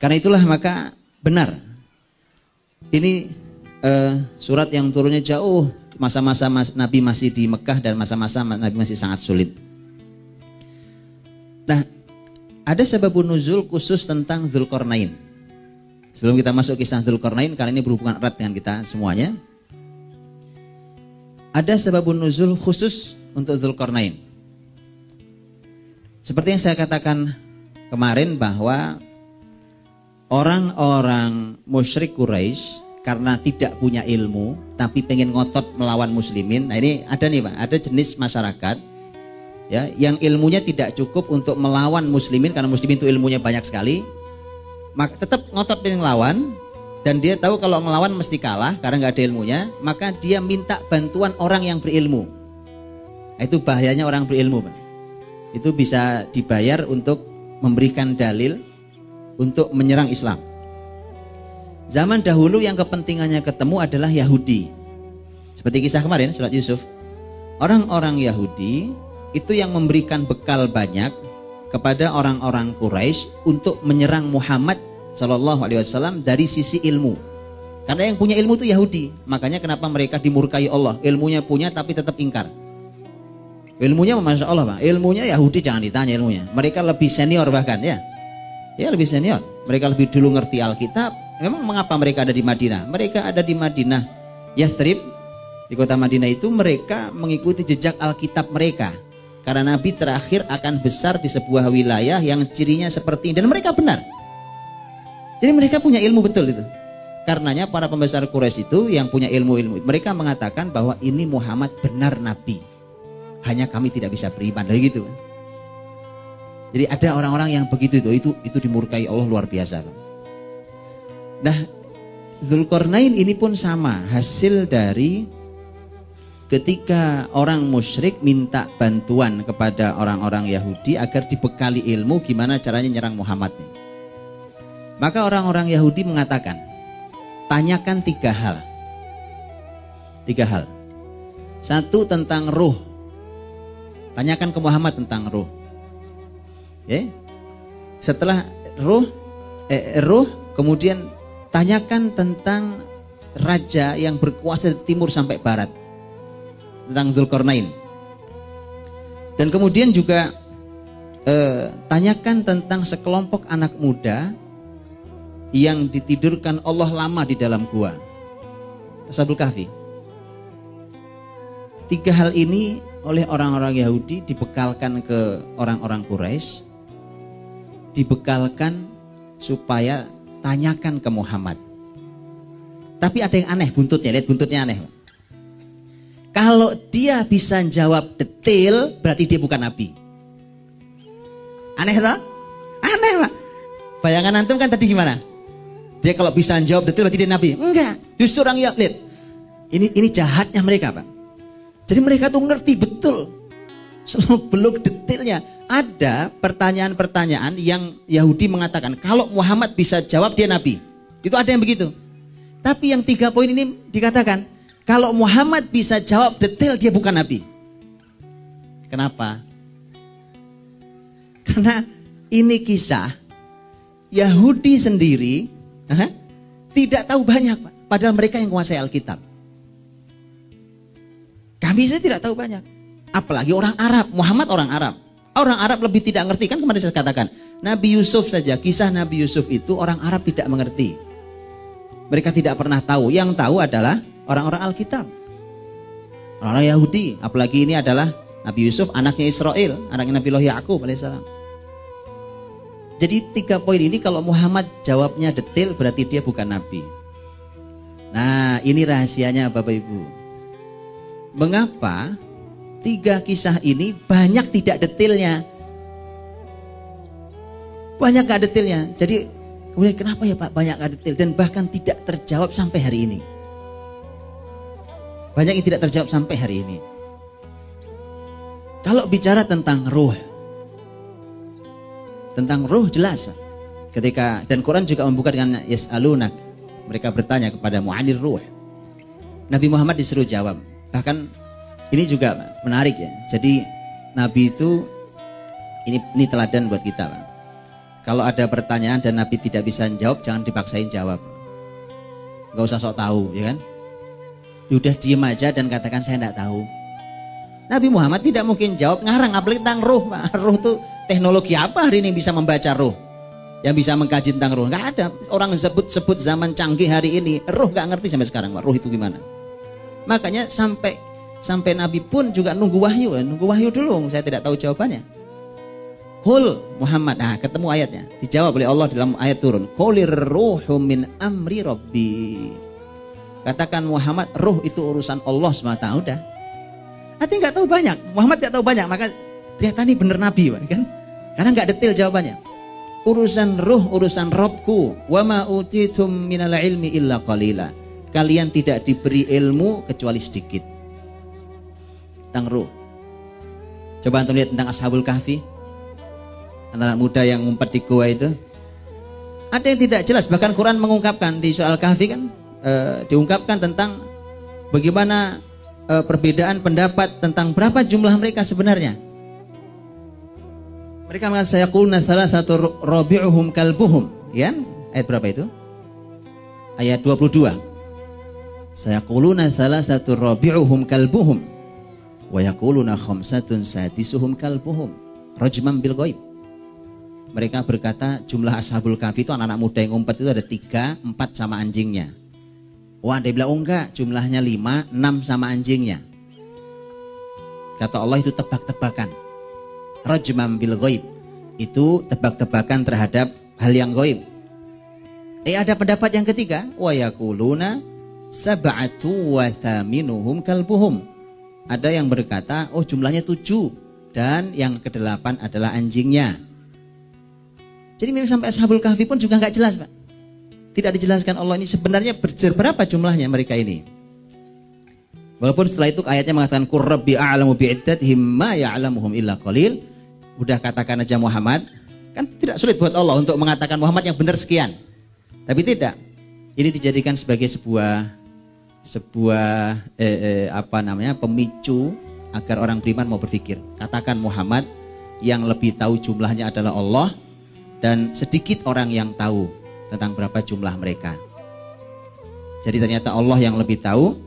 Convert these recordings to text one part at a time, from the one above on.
Karena itulah maka benar. Ini surat yang turunnya jauh, masa-masa Nabi masih di Mekah dan masa-masa Nabi masih sangat sulit. Nah, ada sebabun nuzul khusus tentang Dzulqarnain. Sebelum kita masuk kisah Dzulqarnain, karena ini berhubungan erat dengan kita semuanya, ada sebabun nuzul khusus untuk Dzulqarnain. Seperti yang saya katakan kemarin bahwa orang-orang musyrik Quraisy karena tidak punya ilmu tapi pengen ngotot melawan muslimin. Nah ini ada nih Pak, ada jenis masyarakat ya yang ilmunya tidak cukup untuk melawan muslimin karena muslimin itu ilmunya banyak sekali. Maka tetap ngotot pengen melawan dan dia tahu kalau melawan mesti kalah karena nggak ada ilmunya, maka dia minta bantuan orang yang berilmu. Nah, itu bahayanya orang berilmu Pak. Itu bisa dibayar untuk memberikan dalil untuk menyerang Islam. Zaman dahulu yang kepentingannya ketemu adalah Yahudi. Seperti kisah kemarin surat Yusuf. Orang-orang Yahudi itu yang memberikan bekal banyak kepada orang-orang Quraisy untuk menyerang Muhammad Shallallahu Alaihi Wasallam dari sisi ilmu. Karena yang punya ilmu itu Yahudi. Makanya kenapa mereka dimurkai Allah. Ilmunya punya tapi tetap ingkar. Ilmunya Masya Allah Pak. Ilmunya Yahudi jangan ditanya ilmunya. Mereka lebih senior bahkan ya. Ya lebih senior. Mereka lebih dulu ngerti Alkitab. Memang mengapa mereka ada di Madinah? Mereka ada di Madinah Yathrib, di kota Madinah itu mereka mengikuti jejak Alkitab mereka. Karena Nabi terakhir akan besar di sebuah wilayah yang cirinya seperti ini. Dan mereka benar. Jadi mereka punya ilmu betul itu. Karenanya para pembesar Quraisy itu yang punya ilmu-ilmu, mereka mengatakan bahwa ini Muhammad benar Nabi. Hanya kami tidak bisa beriman, gitu. Jadi ada orang-orang yang begitu itu dimurkai Allah luar biasa. Nah, Dzulqarnain ini pun sama, hasil dari ketika orang musyrik minta bantuan kepada orang-orang Yahudi agar dibekali ilmu gimana caranya nyerang Muhammad. Maka orang-orang Yahudi mengatakan, tanyakan tiga hal. Satu tentang ruh. Tanyakan ke Muhammad tentang ruh. Setelah ruh, kemudian tanyakan tentang raja yang berkuasa dari timur sampai barat, tentang Dzulqarnain. Dan kemudian juga tanyakan tentang sekelompok anak muda yang ditidurkan Allah lama di dalam gua, Ashabul Kahfi. Tiga hal ini oleh orang-orang Yahudi dibekalkan ke orang-orang Quraisy, dibekalkan supaya tanyakan ke Muhammad. Tapi ada yang aneh buntutnya, lihat buntutnya aneh. Kalau dia bisa jawab detail, berarti dia bukan Nabi. Aneh tak? Aneh Pak. Bayangan antum kan tadi gimana? Dia kalau bisa jawab detail berarti dia Nabi. Enggak, justru orang ya, lihat. Ini jahatnya mereka Pak. Jadi mereka tuh ngerti betul seluk-beluk detailnya. Ada pertanyaan-pertanyaan yang Yahudi mengatakan kalau Muhammad bisa jawab dia Nabi. Itu ada yang begitu. Tapi yang 3 poin ini dikatakan kalau Muhammad bisa jawab detail dia bukan Nabi. Kenapa? Karena ini kisah Yahudi sendiri tidak tahu banyak Pak. Padahal mereka yang menguasai Alkitab. Kami saya tidak tahu banyak. Apalagi orang Arab. Muhammad orang Arab. Orang Arab lebih tidak ngerti. Kan kemarin saya katakan. Nabi Yusuf saja. Kisah Nabi Yusuf itu orang Arab tidak mengerti. Mereka tidak pernah tahu. Yang tahu adalah orang-orang Alkitab. Orang-orang Yahudi. Apalagi ini adalah Nabi Yusuf anaknya Israel. Anaknya Nabi Ya'qub alaihissalam. Jadi 3 poin ini kalau Muhammad jawabnya detail berarti dia bukan Nabi. Nah ini rahasianya Bapak Ibu. Mengapa 3 kisah ini banyak tidak detailnya? Banyak gak detailnya. Jadi kemudian kenapa ya Pak banyak gak detail dan bahkan tidak terjawab sampai hari ini? Banyak yang tidak terjawab sampai hari ini. Kalau bicara tentang ruh, jelas Pak. Ketika dan Quran juga membuka dengan yas'alunak, mereka bertanya kepada mu'anir ruh. Nabi Muhammad disuruh jawab. Bahkan ini juga menarik ya. Jadi Nabi itu ini teladan buat kita Pak. Kalau ada pertanyaan dan Nabi tidak bisa jawab, jangan dipaksain jawab. Gak usah sok tahu, ya kan? Udah diem aja dan katakan saya tidak tahu. Nabi Muhammad tidak mungkin jawab ngarang, apalagi tentang ruh. Ruh itu teknologi apa hari ini bisa membaca ruh? Yang bisa mengkaji tentang ruh? Gak ada. Orang sebut zaman canggih hari ini, ruh gak ngerti sampai sekarang, Pak. Ruh itu gimana? Makanya sampai Nabi pun juga nunggu wahyu dulu. Saya tidak tahu jawabannya. Qul Muhammad, nah ketemu ayatnya, dijawab oleh Allah dalam ayat turun. Qulir ruhu min amri rabbi. Katakan Muhammad, ruh itu urusan Allah SWT. Udah. Artinya nggak tahu banyak. Muhammad nggak tahu banyak, maka ternyata ini bener Nabi, kan? Karena nggak detail jawabannya. Urusan ruh, urusan Robku. Wa ma utitum minal ilmi illa qalila. Kalian tidak diberi ilmu kecuali sedikit. Tentang ruh. Coba antum lihat tentang Ashabul Kahfi. Anak muda yang ngumpet di gua itu. Ada yang tidak jelas. Bahkan Quran mengungkapkan di surah Al-Kahfi kan. Diungkapkan tentang bagaimana perbedaan pendapat tentang berapa jumlah mereka sebenarnya. Mereka mengatakan sayaquluna salasatu rabi'uhum kalbuhum, ya? Ayat berapa itu? Ayat 22. Sayaquluna salasatu rabi'uhum kalbuhum wa yaquluna khamsatun sadisuhum kalbuhum rajman bil ghaib. Mereka berkata jumlah Ashabul Kahfi itu anak-anak muda yang ngumpet itu ada 3, 4 sama anjingnya. Wah, dia bilang, oh enggak, jumlahnya 5, 6 sama anjingnya. Kata Allah itu tebak-tebakan. Rajman bil ghaib. Itu tebak-tebakan terhadap hal yang ghaib. Ada pendapat yang ketiga, wa yaquluna sab'atu wa thaminuhum kalbuhum. Ada yang berkata, oh jumlahnya 7 dan yang ke-8 adalah anjingnya. Jadi memang sampai Ashabul Kahfi pun juga enggak jelas, Pak. Tidak dijelaskan Allah ini sebenarnya berapa jumlahnya mereka ini. Walaupun setelah itu ayatnya mengatakan Qur rabbi a'lamu bi'iddatihim ma ya'lamuhum illa qalil. Udah katakan aja Muhammad. Kan tidak sulit buat Allah untuk mengatakan Muhammad yang benar sekian. Tapi tidak. Ini dijadikan sebagai sebuah pemicu agar orang beriman mau berpikir. Katakan Muhammad, yang lebih tahu jumlahnya adalah Allah dan sedikit orang yang tahu tentang berapa jumlah mereka. Jadi ternyata Allah yang lebih tahu,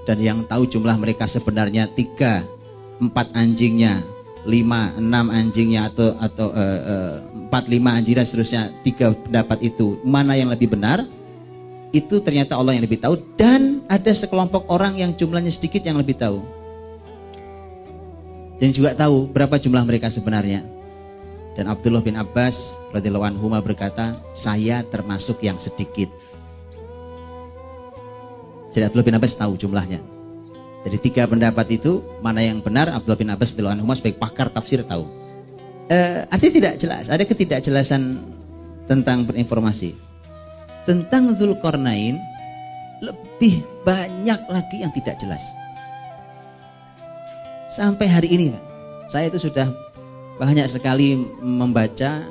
dan yang tahu jumlah mereka sebenarnya 3, 4 anjingnya, 5, 6 anjingnya atau 4, 5 anjing dan seterusnya. 3 pendapat itu mana yang lebih benar? Itu ternyata Allah yang lebih tahu, dan ada sekelompok orang yang jumlahnya sedikit yang lebih tahu. Dan juga tahu berapa jumlah mereka sebenarnya. Dan Abdullah bin Abbas radhiyallahu anhu berkata, saya termasuk yang sedikit. Jadi Abdullah bin Abbas tahu jumlahnya. Jadi 3 pendapat itu mana yang benar, Abdullah bin Abbas radhiyallahu anhu sebagai pakar tafsir tahu. Artinya tidak jelas, ada ketidakjelasan tentang berinformasi. Tentang Dzulqarnain lebih banyak lagi yang tidak jelas. Sampai hari ini, Pak, saya itu sudah banyak sekali membaca,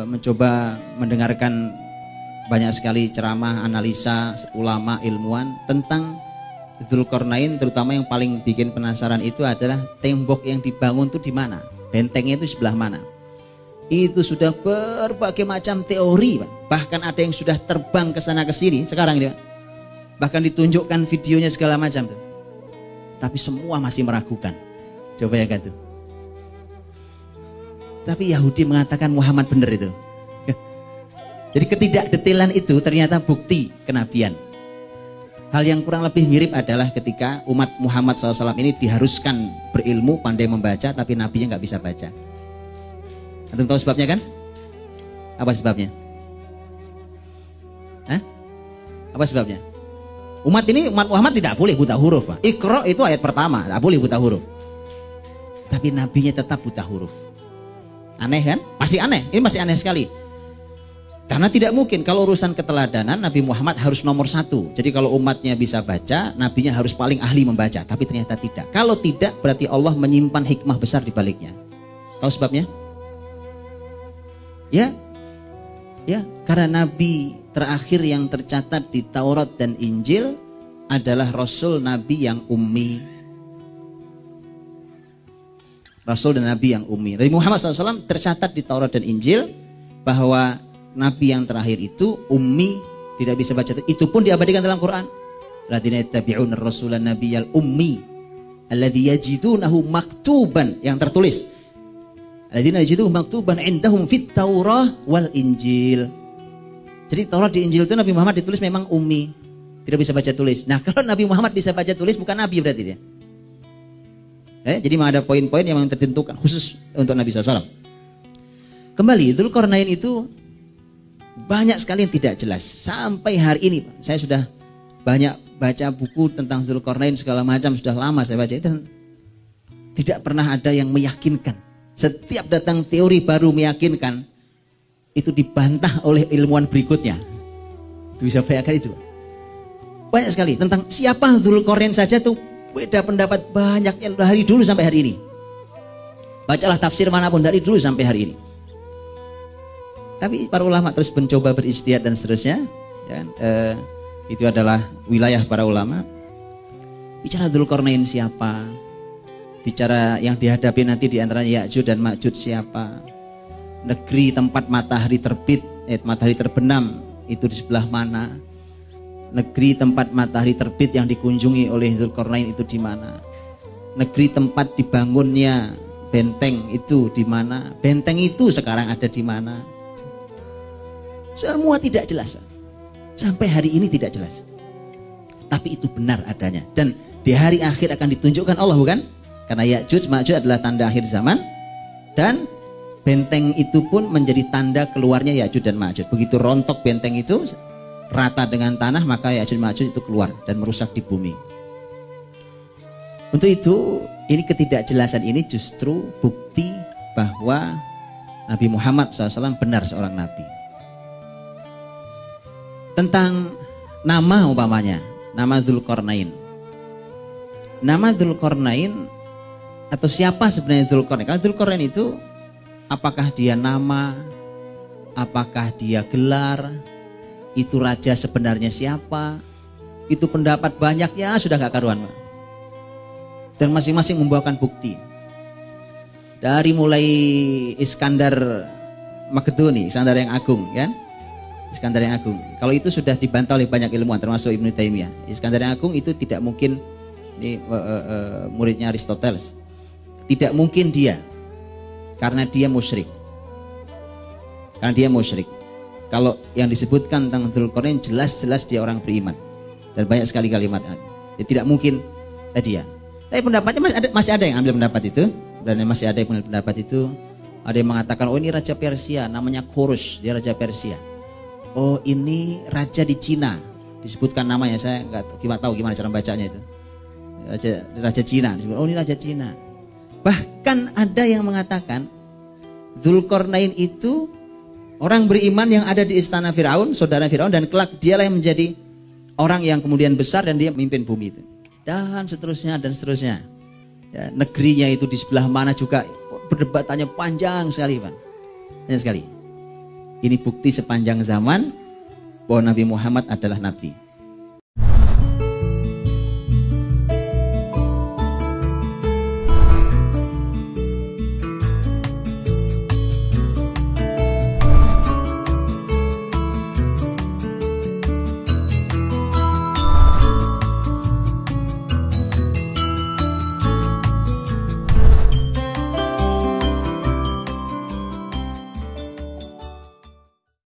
mencoba mendengarkan banyak sekali ceramah, analisa ulama, ilmuwan tentang Dzulqarnain. Terutama yang paling bikin penasaran itu adalah tembok yang dibangun itu di mana, bentengnya itu sebelah mana. Itu sudah berbagai macam teori, Pak. Bahkan ada yang sudah terbang ke sana ke sini sekarang ini, Pak. Bahkan ditunjukkan videonya segala macam tuh. Tapi semua masih meragukan. Coba ya kan tuh. Tapi Yahudi mengatakan Muhammad benar itu. Jadi ketidakdetailan itu ternyata bukti kenabian. Hal yang kurang lebih mirip adalah ketika umat Muhammad SAW ini diharuskan berilmu, pandai membaca, tapi nabinya nggak bisa baca. Antum tahu sebabnya kan? Apa sebabnya? Hah? Apa sebabnya? Umat Muhammad tidak boleh buta huruf, Pak. Iqra itu ayat pertama, tidak boleh buta huruf. Tapi nabinya tetap buta huruf. Aneh kan? Masih aneh. Ini masih aneh sekali. Karena tidak mungkin kalau urusan keteladanan Nabi Muhammad harus nomor 1. Jadi kalau umatnya bisa baca, nabinya harus paling ahli membaca. Tapi ternyata tidak. Kalau tidak, berarti Allah menyimpan hikmah besar di baliknya. Tahu sebabnya? Ya, karena Nabi terakhir yang tercatat di Taurat dan Injil adalah Rasul Nabi yang ummi. Rasul dan Nabi yang ummi. Nabi Muhammad SAW tercatat di Taurat dan Injil bahwa nabi yang terakhir itu ummi, tidak bisa baca. Itu pun diabadikan dalam Quran. Alladzina yattabi'una ar-rasulan nabiyyal ummi alladzi yajidunahu maktuban, yang tertulis. Alladzina yajidunahu maktuban indahum fit Taurah wal Injil. Jadi Taurat di Injil itu Nabi Muhammad ditulis memang ummi, tidak bisa baca tulis. Nah, kalau Nabi Muhammad bisa baca tulis bukan nabi berarti dia. Jadi memang ada poin-poin yang tertentukan khusus untuk Nabi SAW. Kembali, Dzulqarnain itu banyak sekali yang tidak jelas. Sampai hari ini, saya sudah banyak baca buku tentang Dzulqarnain segala macam, sudah lama saya baca, dan tidak pernah ada yang meyakinkan. Setiap datang teori baru meyakinkan, itu dibantah oleh ilmuwan berikutnya. Itu bisa bayangkan itu. Banyak sekali tentang siapa Dzulqarnain saja tuh beda pendapat banyaknya dari dulu sampai hari ini. Bacalah tafsir manapun dari dulu sampai hari ini. Tapi para ulama terus mencoba beristihad dan seterusnya. Ya, itu adalah wilayah para ulama. Bicara Dzulqarnain siapa? Bicara yang dihadapi nanti di antaranya Ya'juj dan Ma'juj siapa? Negeri tempat matahari terbit, matahari terbenam itu di sebelah mana? Negeri tempat matahari terbit yang dikunjungi oleh Dzulqarnain itu di mana? Negeri tempat dibangunnya benteng itu di mana? Benteng itu sekarang ada di mana? Semua tidak jelas. Sampai hari ini tidak jelas. Tapi itu benar adanya. Dan di hari akhir akan ditunjukkan Allah, bukan? Karena Ya'juj Ma'juj adalah tanda akhir zaman. Dan benteng itu pun menjadi tanda keluarnya Ya'juj dan Ma'juj. Begitu rontok benteng itu rata dengan tanah, maka Ya'juj Ma'juj itu keluar dan merusak di bumi. Untuk itu, ini ketidakjelasan ini justru bukti bahwa Nabi Muhammad SAW benar seorang nabi. Tentang nama umpamanya, nama Dzulqarnain. Nama Dzulqarnain atau siapa sebenarnya Dzulqarnain? Kalau Dzulqarnain itu apakah dia nama, apakah dia gelar, itu raja sebenarnya siapa? Itu pendapat banyaknya sudah gak karuan. Dan masing-masing membawakan bukti. Dari mulai Iskandar Makedoni, Iskandar yang agung, kan? Iskandar yang agung. Kalau itu sudah dibantah oleh banyak ilmuwan termasuk Ibnu Taimiyah. Iskandar yang agung itu tidak mungkin, ini muridnya Aristoteles. Tidak mungkin dia, karena dia musyrik. Karena dia musyrik. Kalau yang disebutkan tentang Dzulqarnain jelas-jelas dia orang beriman. Dan banyak sekali kalimat. Jadi tidak mungkin dia. Tapi pendapatnya masih ada yang ambil pendapat itu. Dan masih ada yang ambil pendapat itu. Ada yang mengatakan, oh ini raja Persia, namanya Khurush, dia raja Persia. Oh ini raja di Cina, disebutkan namanya, saya nggak tahu gimana cara bacanya itu. Raja Cina, disebut, oh ini raja Cina. Bahkan ada yang mengatakan Dzulqarnain itu orang beriman yang ada di istana Firaun, saudara Firaun, dan kelak dialah yang menjadi orang yang kemudian besar dan dia memimpin bumi itu. Dan seterusnya dan seterusnya. Ya, negerinya itu di sebelah mana juga perdebatannya panjang sekali, Pak. Panjang sekali. Ini bukti sepanjang zaman bahwa Nabi Muhammad adalah nabi.